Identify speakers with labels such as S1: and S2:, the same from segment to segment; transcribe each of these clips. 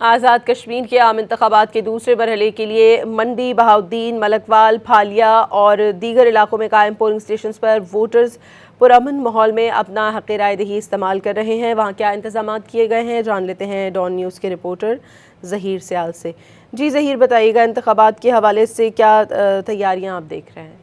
S1: आज़ाद कश्मीर के आम इंतखाबात के दूसरे मरहले के लिए मंडी, बहाउद्दीन, मलकवाल, फालिया और दीगर इलाकों में कायम पोलिंग स्टेशन पर वोटर्स पुरअमन माहौल में अपना हक़ राय दही इस्तेमाल कर रहे हैं। वहाँ क्या इंतजाम किए गए हैं, जान लेते हैं डॉन न्यूज़ के रिपोर्टर ज़हीर सियाल से। जी ज़हीर, बताइएगा इंतखाबात के हवाले से क्या तैयारियाँ आप देख रहे हैं?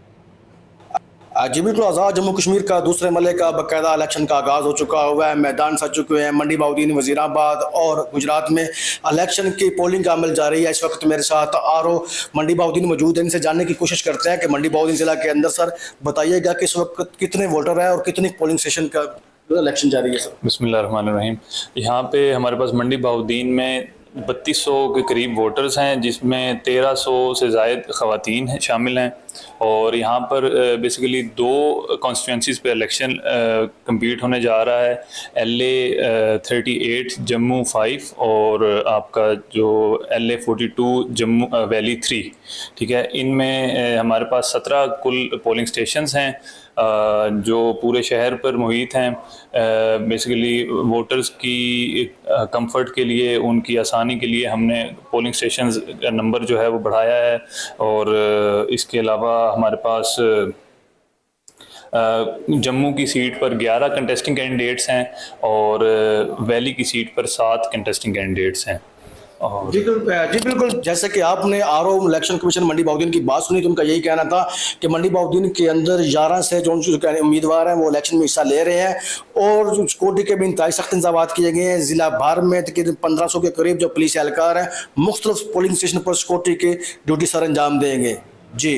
S2: जी बिल्कुल, आज़ाद जम्मू कश्मीर का दूसरे मरहले का बाकायदा इलेक्शन का आगाज़ हो चुका हुआ है। मैदान सज चुके हैं। मंडी, बहाउद्दीन, वज़ीराबाद और गुजरात में इलेक्शन की पोलिंग का अमल जारी है। इस वक्त मेरे साथ आरओ मंडी बहाउद्दीन मौजूद है। इनसे जानने की कोशिश करते हैं कि मंडी बहाउद्दीन ज़िला के अंदर सर बताइएगा कि इस वक्त कितने वोटर हैं और कितनी पोलिंग स्टेशन का इलेक्शन जारी है सर?
S3: बिस्मिल्लाहिर्रहमानिर्रहीम। यहाँ पे हमारे पास मंडी बहाउद्दीन में 3200 के करीब वोटर्स हैं, जिसमें 1300 से ज़ायद ख़वातीन हैं शामिल हैं। और यहाँ पर बेसिकली 2 कॉन्स्टिट्यूंसीज़ पे इलेक्शन कम्पीट होने जा रहा है। LA 38 जम्मू 5 और आपका जो LA 42 जम्मू वैली 3, ठीक है। इनमें हमारे पास 17 कुल पोलिंग स्टेशंस हैं जो पूरे शहर पर मुहित हैं। बेसिकली वोटर्स की कंफर्ट के लिए, उनकी आसानी के लिए हमने पोलिंग स्टेशंस का नंबर जो है वो बढ़ाया है। और इसके अलावा हमारे पास जम्मू की सीट पर 11 कंटेस्टिंग कैंडिडेट्स हैं और वैली की सीट पर 7 कंटेस्टिंग कैंडिडेट्स हैं।
S2: जी बिल्कुल, जैसे कि आपने आरओ इलेक्शन कमीशन मंडी बहाउद्दीन की बात सुनी तो उनका यही कहना था कि मंडी बहाउद्दीन के अंदर 11 से जो उम्मीदवार हैं वो इलेक्शन में हिस्सा ले रहे हैं और सिक्योरिटी के भी इंतहाई सख्त इंतजाम किए गए हैं। ज़िला भर में तकरीबन 1500 के करीब जो पुलिस एहलकार हैं मुख्तलिफ पोलिंग स्टेशन पर सिक्योरिटी के ड्यूटी सर अंजाम देंगे। जी।